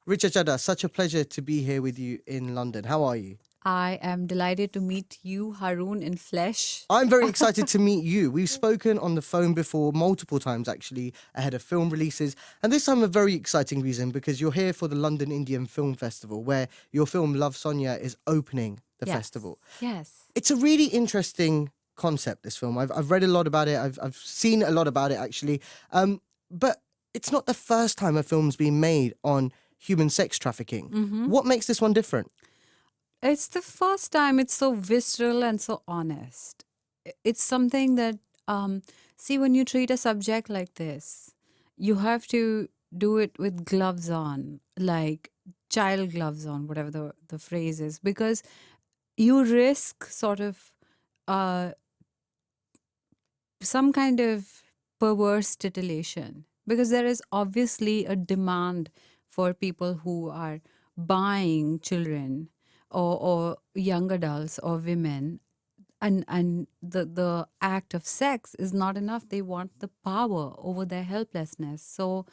Richa Chadha, such a pleasure to be here with you in London. How are you? I am delighted to meet you, Haroon, in flesh. I'm very excited to meet you. We've spoken on the phone before multiple times, actually, ahead of film releases. And this time, a very exciting reason because you're here for the London Indian Film Festival, where your film Love Sonia is opening the festival. Yes. It's a really interesting concept, this film. I've read a lot about it. I've seen a lot about it, actually. But it's not the first time a film's been made on human sex trafficking. What makes this one different? It's the first time it's so visceral and so honest. It's something that, see, when you treat a subject like this, you have to do it with gloves on, like child gloves on, whatever the phrase is, because you risk sort of uh, some kind of perverse titillation, because there is obviously a demand for people who are buying children or young adults or women, and the act of sex is not enough. They want the power over their helplessness. So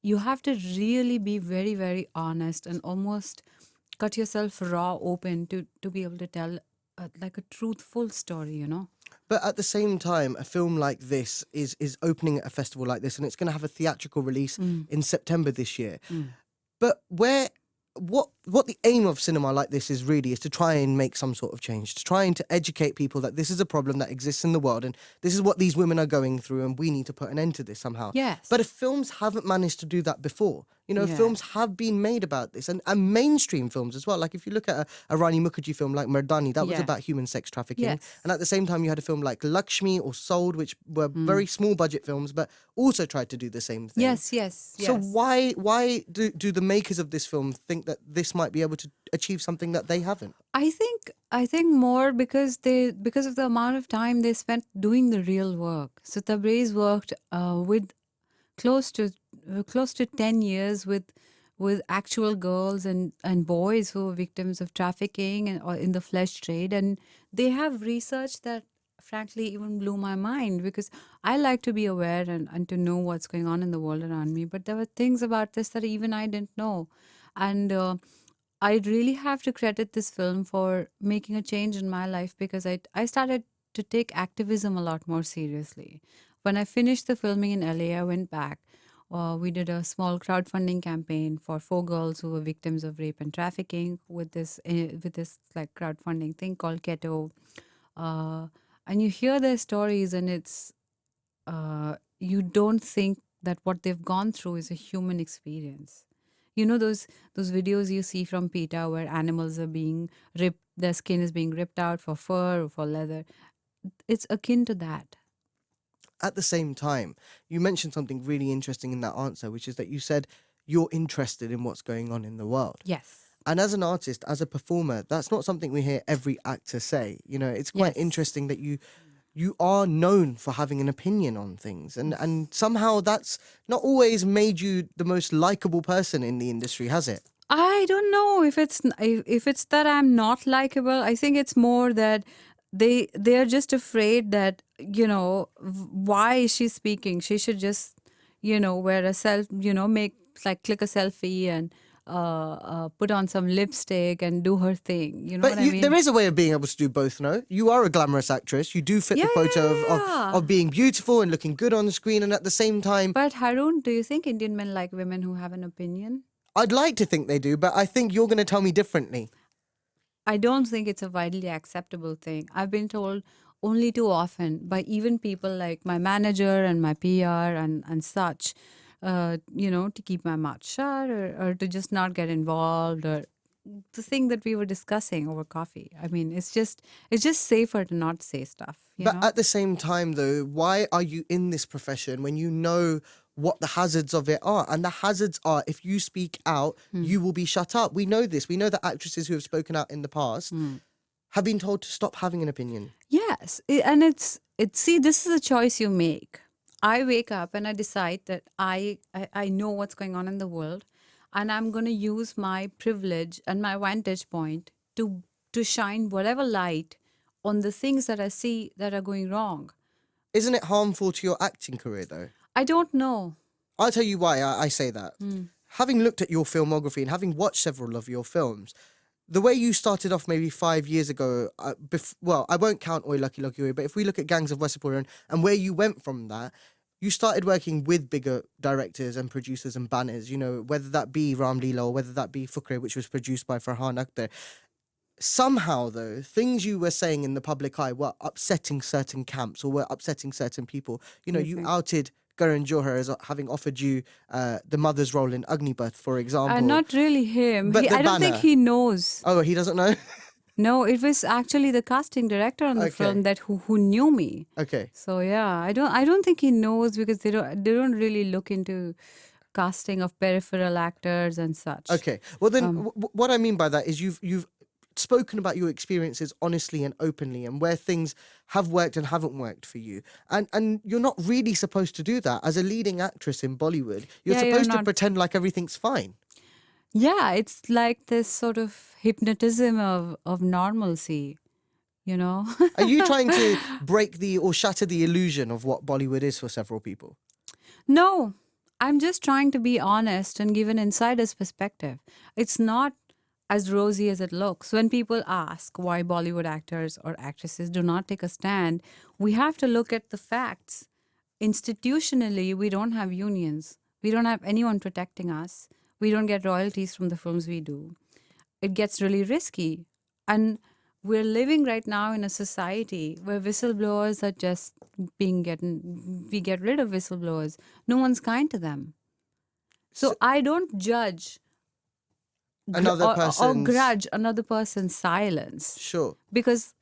you have to really be very, very honest and almost cut yourself raw open to be able to tell like a truthful story, you know. But at the same time, a film like this is opening at a festival like this, and it's going to have a theatrical release in September this year. But what the aim of cinema like this is really is to try and make some sort of change, to try and to educate people that this is a problem that exists in the world, and this is what these women are going through, and we need to put an end to this somehow. Yes. But if films haven't managed to do that before, you know, Yeah. films have been made about this, and mainstream films as well. Like if you look at a Rani Mukherjee film like Mardani, that was Yeah. about human sex trafficking. Yes. And at the same time, you had a film like Lakshmi or Sold, which were very small budget films, but also tried to do the same thing. Yes. So why do the makers of this film think that this might be able to achieve something that they haven't? I think more because of the amount of time they spent doing the real work. So Tabriz worked with close to 10 years with actual girls and boys who were victims of trafficking and or in the flesh trade, and they have research that frankly even blew my mind, because I like to be aware and to know what's going on in the world around me, but there were things about this that even I didn't know. And I really have to credit this film for making a change in my life, because I started to take activism a lot more seriously. When I finished the filming in LA, I went back. We did a small crowdfunding campaign for 4 girls who were victims of rape and trafficking with this like crowdfunding thing called Keto. And you hear their stories, and it's you don't think that what they've gone through is a human experience. You know those videos you see from PETA where animals are being ripped, their skin is being ripped out for fur or for leather. It's akin to that. At the same time, you mentioned something really interesting in that answer, which is that you said you're interested in what's going on in the world. Yes. And as an artist, as a performer, that's not something we hear every actor say. You know, it's quite Yes. interesting that you are known for having an opinion on things, and somehow that's not always made you the most likable person in the industry, has it? I don't know if it's that I'm not likable. I think it's more that they are just afraid that, you know, why is she speaking? She should just, you know, wear a make like click a selfie and put on some lipstick and do her thing. You know But what I mean? there is a way of being able to do both, no? You are a glamorous actress. You do fit the quota of being beautiful and looking good on the screen, and at the same time, But Haroon, do you think Indian men like women who have an opinion? I'd like to think they do, but I think you're going to tell me differently. I don't think it's a widely acceptable thing. I've been told only too often by even people like my manager and my PR and such, you know, to keep my mouth shut or to just not get involved, or the thing that we were discussing over coffee. I mean, it's just safer to not say stuff. You But know? at the same time, though, why are you in this profession when you know what the hazards of it are? And the hazards are, if you speak out, you will be shut up. We know this. We know that actresses who have spoken out in the past have been told to stop having an opinion. Yes, and it's see, this is a choice you make. I wake up and I decide that I know what's going on in the world, and I'm going to use my privilege and my vantage point to shine whatever light on the things that I see that are going wrong. Isn't it harmful to your acting career, though? I don't know. I'll tell you why I say that. having looked at your filmography and having watched several of your films, the way you started off maybe 5 years ago, well, I won't count Oi Lucky Lucky Oi, but if we look at Gangs of Wasseypur and where you went from that, you started working with bigger directors and producers and banners, you know, whether that be Ram Leela or whether that be Fukre, which was produced by Farhan Akhtar. Somehow, though, things you were saying in the public eye were upsetting certain camps or were upsetting certain people. You know, you think? outed Karan Johar as having offered you the mother's role in Agnipath, for example. Not really him. But the I don't think banner. he knows. Oh, he doesn't know? No, it was actually the casting director on the Okay. film that who knew me. Okay. So yeah, I don't think he knows because they don't really look into casting of peripheral actors and such. Okay. Well, then, what I mean by that is you've spoken about your experiences honestly and openly and where things have worked and haven't worked for you. And you're not really supposed to do that. As a leading actress in Bollywood, you're Yeah, you're supposed to not. pretend like everything's fine. Yeah, it's like this sort of hypnotism of normalcy, you know? Are you trying to break or shatter the illusion of what Bollywood is for several people? No, I'm just trying to be honest and give an insider's perspective. It's not as rosy as it looks. When people ask why Bollywood actors or actresses do not take a stand, we have to look at the facts. Institutionally, we don't have unions. We don't have anyone protecting us. We don't get royalties from the films we do. It gets really risky. And we're living right now in a society where whistleblowers are just we get rid of whistleblowers. No one's kind to them. So I don't judge Another or person's... grudge another person's silence. Sure. Because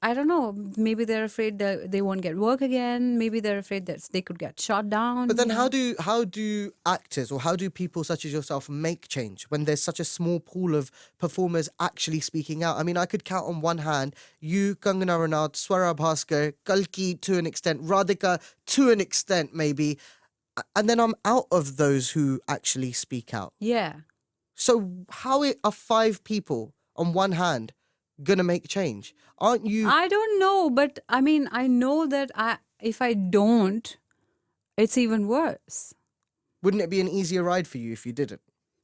I don't know, maybe they're afraid that they won't get work again. Maybe they're afraid that they could get shot down. But then you know? how do actors or how do people such as yourself make change when there's such a small pool of performers actually speaking out? I mean, I could count on one hand you, Kangana Ranaut, Swara Bhaskar, Kalki to an extent, Radhika to an extent maybe, and then I'm out of those who actually speak out. Yeah. So how are 5 people on one hand gonna make change? Aren't you... I don't know, but I mean, I know that if I don't, it's even worse. Wouldn't it be an easier ride for you if you didn't?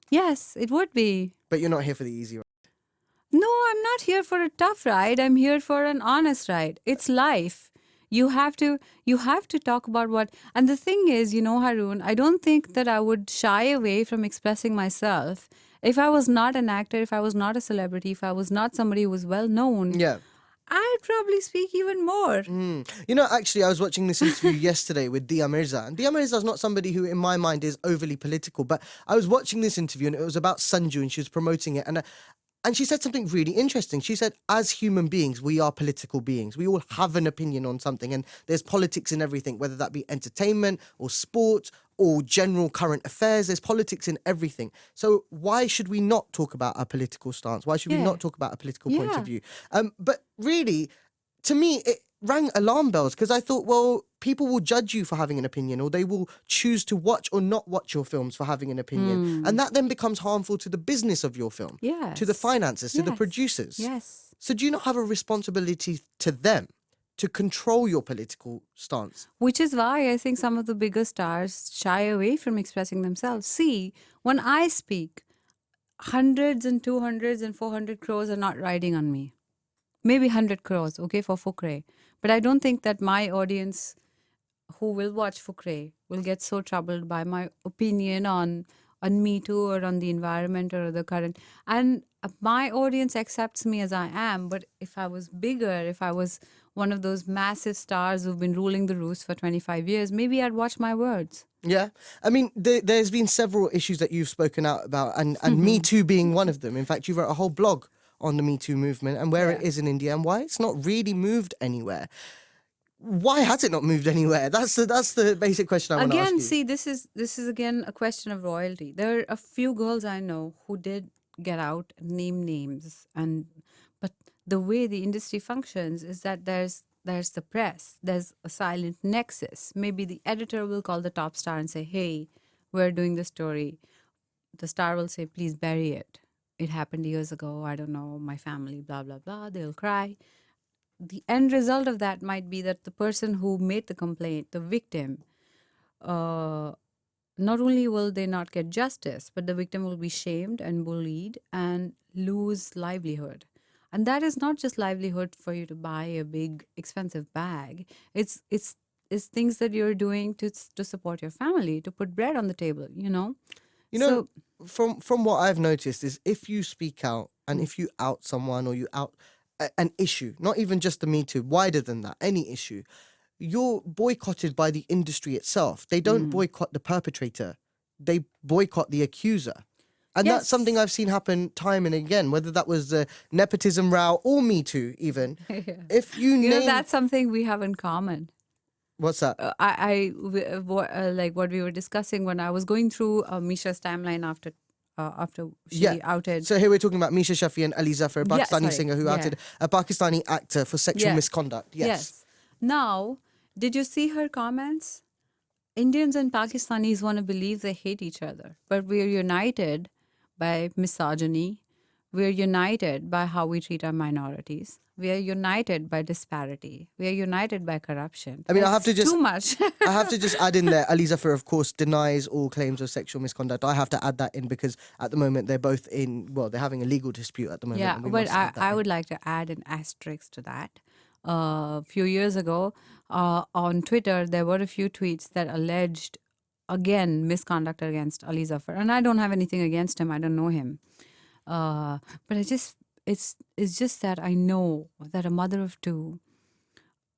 Yes, it would be. But you're not here for the easy ride. No, I'm not here for a tough ride. I'm here for an honest ride. It's life. You have to talk about what... And the thing is, you know, Haroon, I don't think that I would shy away from expressing myself if I was not an actor, if I was not a celebrity, if I was not somebody who was well known. Yeah. I'd probably speak even more. You know, actually, I was watching this interview yesterday with Dia Mirza. And Dia Mirza is not somebody who, in my mind, is overly political. But I was watching this interview and it was about Sanju and she was promoting it. And she said something really interesting. She said, as human beings, we are political beings. We all have an opinion on something. And there's politics in everything, whether that be entertainment or sport or general current affairs. There's politics in everything. So why should we not talk about our political stance? Why should we not talk about a political point of view? But really, to me, it rang alarm bells because I thought, well, people will judge you for having an opinion or they will choose to watch or not watch your films for having an opinion. And that then becomes harmful to the business of your film, to the finances, to the producers. Yes. So do you not have a responsibility to them to control your political stance? Which is why I think some of the bigger stars shy away from expressing themselves. See, when I speak, hundreds and 200s and 400 crores are not riding on me. Maybe 100 crores, okay, for Fukre. But I don't think that my audience who will watch Fukre will get so troubled by my opinion on Me Too or on the environment or the current. And my audience accepts me as I am. But if I was bigger, if I was one of those massive stars who've been ruling the roost for 25 years, maybe I'd watch my words. Yeah. I mean, there's been several issues that you've spoken out about, and Me Too being one of them. In fact, you wrote a whole blog on the Me Too movement and where it is in India and why it's not really moved anywhere. Why has it not moved anywhere? That's the basic question I want to ask you. Again, see, this is again a question of royalty. There are a few girls I know who did get out, name names, but the way the industry functions is that there's the press, there's a silent nexus. Maybe the editor will call the top star and say, "Hey, we're doing this story." The star will say, "Please bury it. It happened years ago. I don't know, my family, blah, blah, blah." They'll cry. The end result of that might be that the person who made the complaint, the victim, not only will they not get justice, but the victim will be shamed and bullied and lose livelihood. And that is not just livelihood for you to buy a big expensive bag. It's things that you're doing to support your family, to put bread on the table, you know? You know, So from what I've noticed is if you speak out and if you out someone or you out an issue, not even just the Me Too, wider than that, any issue, you're boycotted by the industry itself. They don't boycott the perpetrator, they boycott the accuser. And that's something yes. I've seen happen time and again, whether that was the nepotism row or Me Too, even. If you You know, name. that's something we have in common. What's that? Like what we were discussing when I was going through Misha's timeline after she Yeah. outed. So here we're talking about Misha Shafi and Ali Zafar, a Yeah, Pakistani sorry. singer who Yeah. outed a Pakistani actor for sexual Yeah. misconduct. Yes. Now, did you see her comments? Indians and Pakistanis want to believe they hate each other, but we're united by misogyny. We're united by how we treat our minorities. We are united by disparity. We are united by corruption. I mean, I have to It's just- too much. I have to just add in there, Ali Zafar, of course, denies all claims of sexual misconduct. I have to add that in because at the moment they're both they're having a legal dispute at the moment. Yeah, and we but must add that I in. would like to add an asterisk to that. A few years ago, on Twitter, there were a few tweets that alleged, again, misconduct against Ali Zafar. And I don't have anything against him. I don't know him. But it's just that I know that a mother of two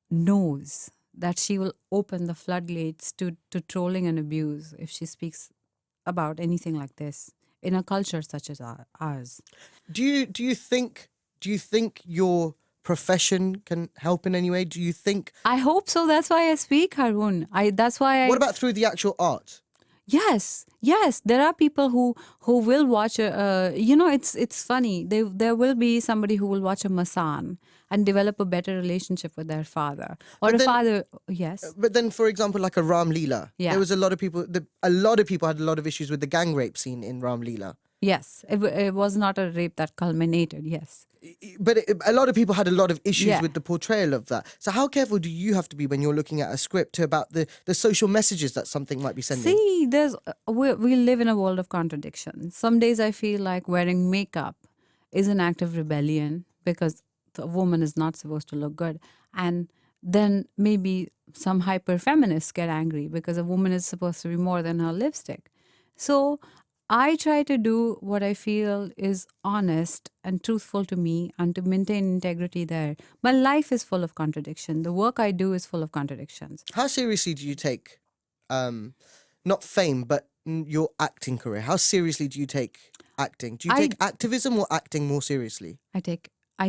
knows that she will open the floodgates to trolling and abuse if she speaks about anything like this in a culture such as ours. Do you think your profession can help in any way? Do you think? I hope so. That's why I speak, Haroon. That's why I. What about through the actual art? Yes, there are people who will watch it's funny. There will be somebody who will watch a Masan and develop a better relationship with their father, or But then- father. Yes, But then, for example, like a Ram Leela, Yeah. there was a lot of people. A lot of people had a lot of issues with the gang rape scene in Ram Leela. yes. It was not a rape that culminated. Yes. But a lot of people had a lot of issues Yeah. with the portrayal of that. So how careful do you have to be when you're looking at a script about the social messages that something might be sending? See, we live in a world of contradictions. Some days I feel like wearing makeup is an act of rebellion because the woman is not supposed to look good. And then maybe some hyper feminists get angry because a woman is supposed to be more than her lipstick. So I try to do what I feel is honest and truthful to me and to maintain integrity there. My life is full of contradiction. The work I do is full of contradictions. How seriously do you take, not fame, but your acting career? How seriously do you take acting? Do you take activism or acting more seriously? I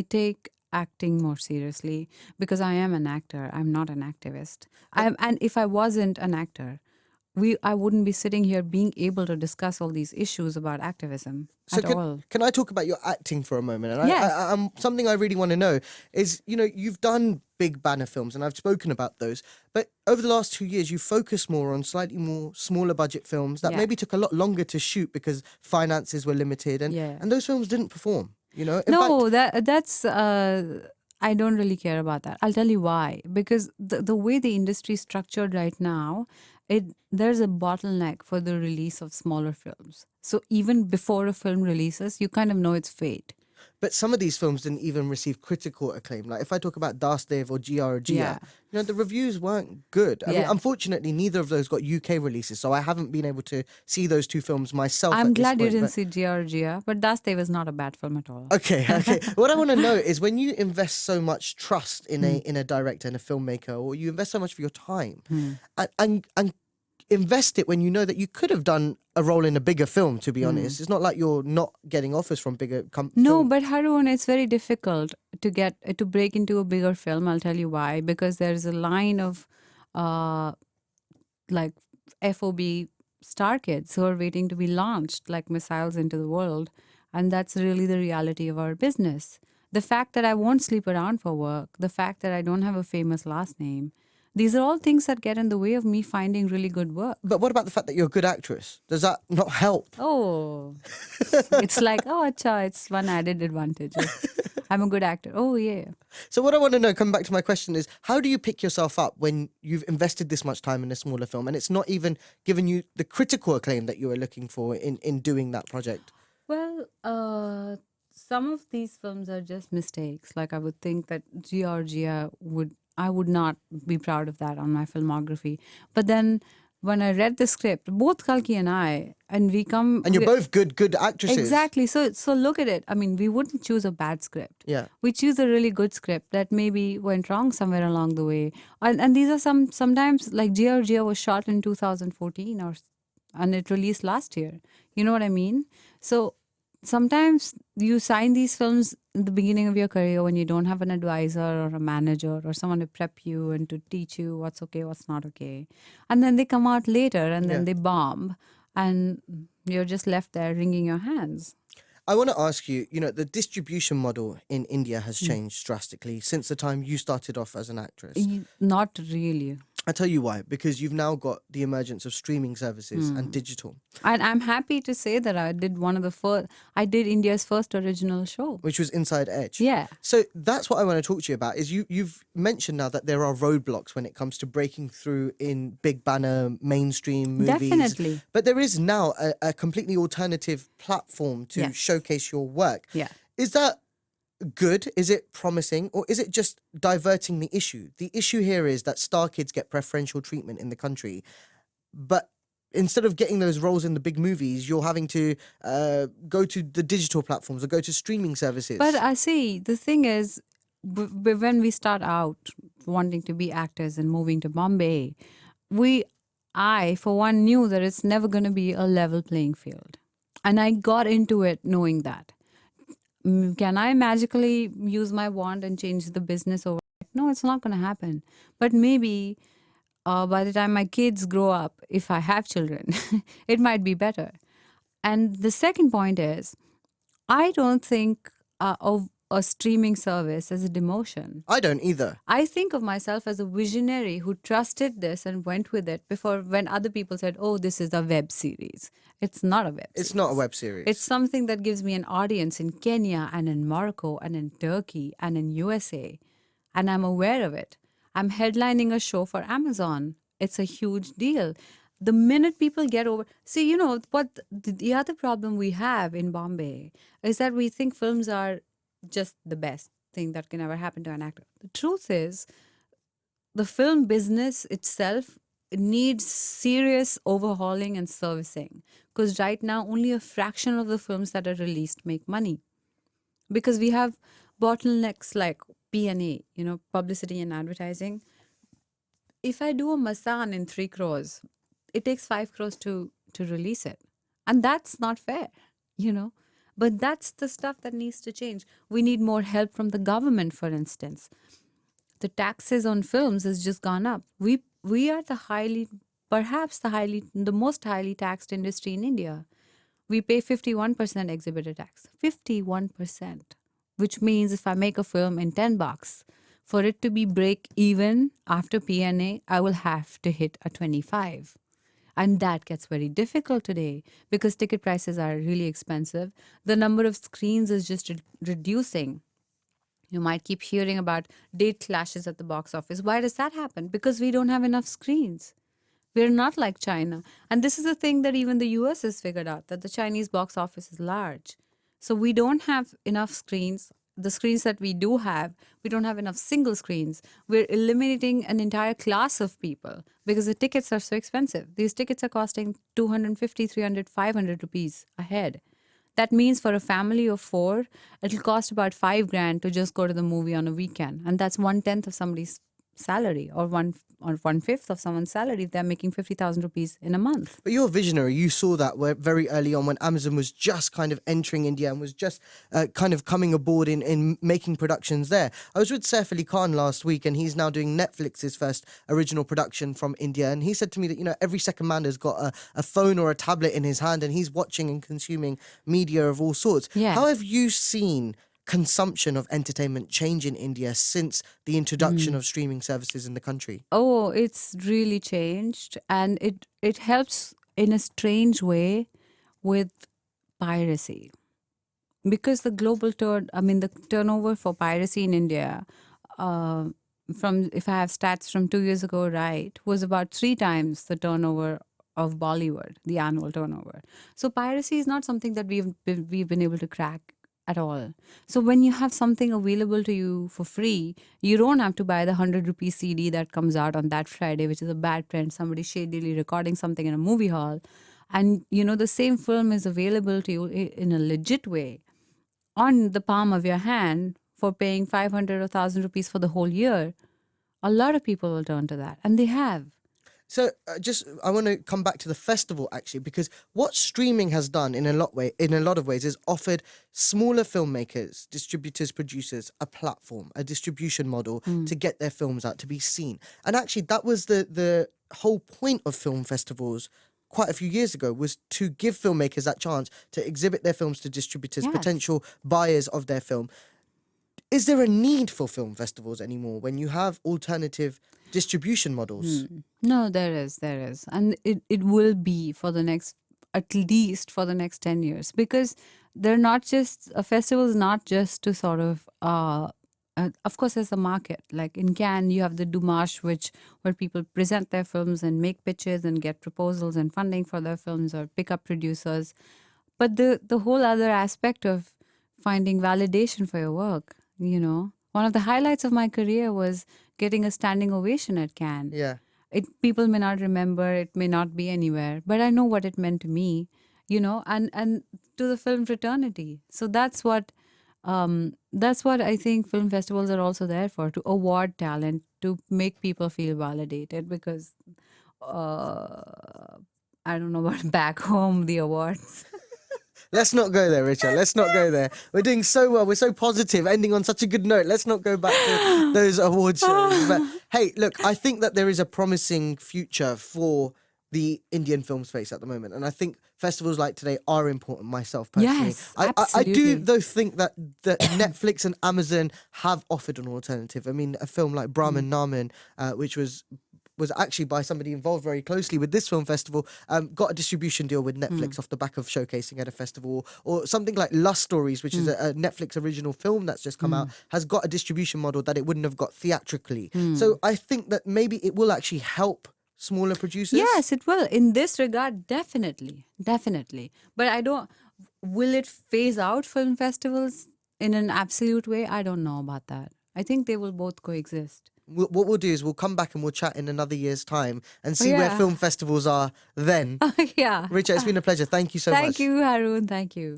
take acting more seriously because I am an actor. I'm not an activist. And if I wasn't an actor, I wouldn't be sitting here being able to discuss all these issues about activism at all. Can I talk about your acting for a moment? And Yes. I'm something I really want to know is, you've done big banner films and I've spoken about those, but over the last 2 years, you focus more on slightly more smaller budget films that Yeah. maybe took a lot longer to shoot because finances were limited and those films didn't perform, In fact, No, that's I don't really care about that. I'll tell you why. Because the way the industry is structured right now, there's a bottleneck for the release of smaller films. So even before a film releases, you kind of know its fate. but some of these films didn't even receive critical acclaim. Like if I talk about Dastev or Gia or Gia, Yeah. the reviews weren't good. I mean, Yeah. unfortunately, neither of those got UK releases, so I haven't been able to see those two films myself. I'm at this glad you point, didn't but- see Georgia, but Dastev is not a bad film at all. Okay. What I want to know is when you invest so much trust in a director and a filmmaker, or you invest so much of your time, and invest it when you know that you could have done a role in a bigger film. To be honest, it's not like you're not getting offers from bigger companies. No, but Haroon, it's very difficult to break into a bigger film. I'll tell you why. Because there's a line of like FOB star kids who are waiting to be launched like missiles into the world. And that's really the reality of our business. The fact that I won't sleep around for work, the fact that I don't have a famous last name, these are all things that get in the way of me finding really good work. But what about the fact that you're a good actress? Does that not help? Oh, it's like, oh, acha, it's one added advantage. I'm a good actor. Oh, yeah. So what I want to know, coming back to my question, is how do you pick yourself up when you've invested this much time in a smaller film and it's not even given you the critical acclaim that you were looking for in doing that project? Well, some of these films are just mistakes. Like I would think that Georgia I would not be proud of that on my filmography. But then when I read the script, both Kalki and I, and And you're both good actresses. exactly. So look at it. I mean, we wouldn't choose a bad script. Yeah. We choose a really good script that maybe went wrong somewhere along the way. And these are sometimes like Georgia was shot in 2014 and it released last year. You know what I mean? So sometimes you sign these films in the beginning of your career when you don't have an advisor or a manager or someone to prep you and to teach you what's okay, what's not okay. And then they come out later and then Yeah. they bomb and you're just left there wringing your hands. I want to ask you, the distribution model in India has changed drastically since the time you started off as an actress. Not really. I tell you why, because you've now got the emergence of streaming services and digital. And I'm happy to say that I did India's first original show. Which was Inside Edge. Yeah. So that's what I want to talk to you about, is you've mentioned now that there are roadblocks when it comes to breaking through in big banner mainstream movies. Definitely. But there is now a completely alternative platform to Yes. showcase your work. Yeah. Is that good? Is it promising? Or is it just diverting the issue? The issue here is that star kids get preferential treatment in the country. But instead of getting those roles in the big movies, you're having to go to the digital platforms or go to streaming services. But I see, the thing is, when we start out wanting to be actors and moving to Bombay, I, for one, knew that it's never going to be a level playing field. And I got into it knowing that. Can I magically use my wand and change the business overnight? No, it's not going to happen. But maybe by the time my kids grow up, if I have children, it might be better. And the second point is, I don't think of a streaming service as a demotion. I don't either. I think of myself as a visionary who trusted this and went with it before when other people said, oh, this is a web series. It's not a web series. It's not a web series. It's something that gives me an audience in Kenya and in Morocco and in Turkey and in USA. And I'm aware of it. I'm headlining a show for Amazon. It's a huge deal. The minute people get over... See, what the other problem we have in Bombay is that we think films are just the best thing that can ever happen to an actor. The truth is, the film business itself needs serious overhauling and servicing. Because right now, only a fraction of the films that are released make money. Because we have bottlenecks like P&A, publicity and advertising. If I do a Masan in 3 crores, it takes 5 crores to release it. And that's not fair, But that's the stuff that needs to change. We need more help from the government, for instance. The taxes on films has just gone up. We are the most highly taxed industry in India. We pay 51% exhibitor tax. 51%. Which means if I make a film in $10, for it to be break even after P&A, I will have to hit a 25. And that gets very difficult today because ticket prices are really expensive. The number of screens is just reducing. You might keep hearing about date clashes at the box office. Why does that happen? Because we don't have enough screens. We're not like China. And this is a thing that even the US has figured out, that the Chinese box office is large. So we don't have enough screens. The screens that we do have, we don't have enough single screens. We're eliminating an entire class of people because the tickets are so expensive. These tickets are costing 250, 300, 500 rupees a head. That means for a family of 4, it'll cost about 5 grand to just go to the movie on a weekend. And that's 1/10 of somebody's salary or 1/5 of someone's salary if they're making 50,000 rupees in a month. But you're a visionary. You saw that very early on when Amazon was just kind of entering India and was just kind of coming aboard in making productions there. I was with Saif Ali Khan last week and he's now doing Netflix's first original production from India. And he said to me that, every second man has got a phone or a tablet in his hand and he's watching and consuming media of all sorts. Yeah. How have you seen consumption of entertainment change in India since the introduction of streaming services in the country? Oh, it's really changed. And it helps in a strange way with piracy. because the the turnover for piracy in India, uh, from if I have stats from 2 years ago, right, was about 3 times the turnover of Bollywood, the annual turnover. So piracy is not something that we've been able to crack at all. So when you have something available to you for free, you don't have to buy the 100 rupee CD that comes out on that Friday, which is a bad trend. Somebody shadily recording something in a movie hall, and the same film is available to you in a legit way on the palm of your hand for paying 500 or 1,000 rupees for the whole year. A lot of people will turn to that, and they have. So I want to come back to the festival actually, because what streaming has done in a lot of ways is offered smaller filmmakers, distributors, producers a platform, a distribution model to get their films out to be seen. And actually, that was the whole point of film festivals quite a few years ago, was to give filmmakers that chance to exhibit their films to distributors, Yes. potential buyers of their film. Is there a need for film festivals anymore when you have alternative distribution models? No, there is. And it will be for the next, at least for the next 10 years, because they're not just, a festival is not just to sort of course, there's a market. Like in Cannes, you have the Dumarche, where people present their films and make pitches and get proposals and funding for their films or pick up producers. But the whole other aspect of finding validation for your work, one of the highlights of my career was getting a standing ovation at Cannes. Yeah. People may not remember, it may not be anywhere, but I know what it meant to me, and to the film fraternity. So that's what I think film festivals are also there for, to award talent, to make people feel validated, because I don't know about back home, the awards. Let's not go there, Richa. Let's not go there. We're doing so well. We're so positive, ending on such a good note. Let's not go back to those award shows. But hey, look, I think that there is a promising future for the Indian film space at the moment. And I think festivals like today are important, myself personally. Yes, I do, absolutely. though, think that Netflix and Amazon have offered an alternative. I mean, a film like Brahman Naman, which was actually by somebody involved very closely with this film festival, got a distribution deal with Netflix off the back of showcasing at a festival. Or something like Lust Stories, which is a Netflix original film that's just come out, has got a distribution model that it wouldn't have got theatrically. So I think that maybe it will actually help smaller producers. Yes, it will. In this regard, definitely. But will it phase out film festivals in an absolute way? I don't know about that. I think they will both coexist. What we'll do is we'll come back and we'll chat in another year's time and see where Yeah. film festivals are then. Yeah. Richa, it's been a pleasure. Thank you so much. Thank you, Haroon. Thank you.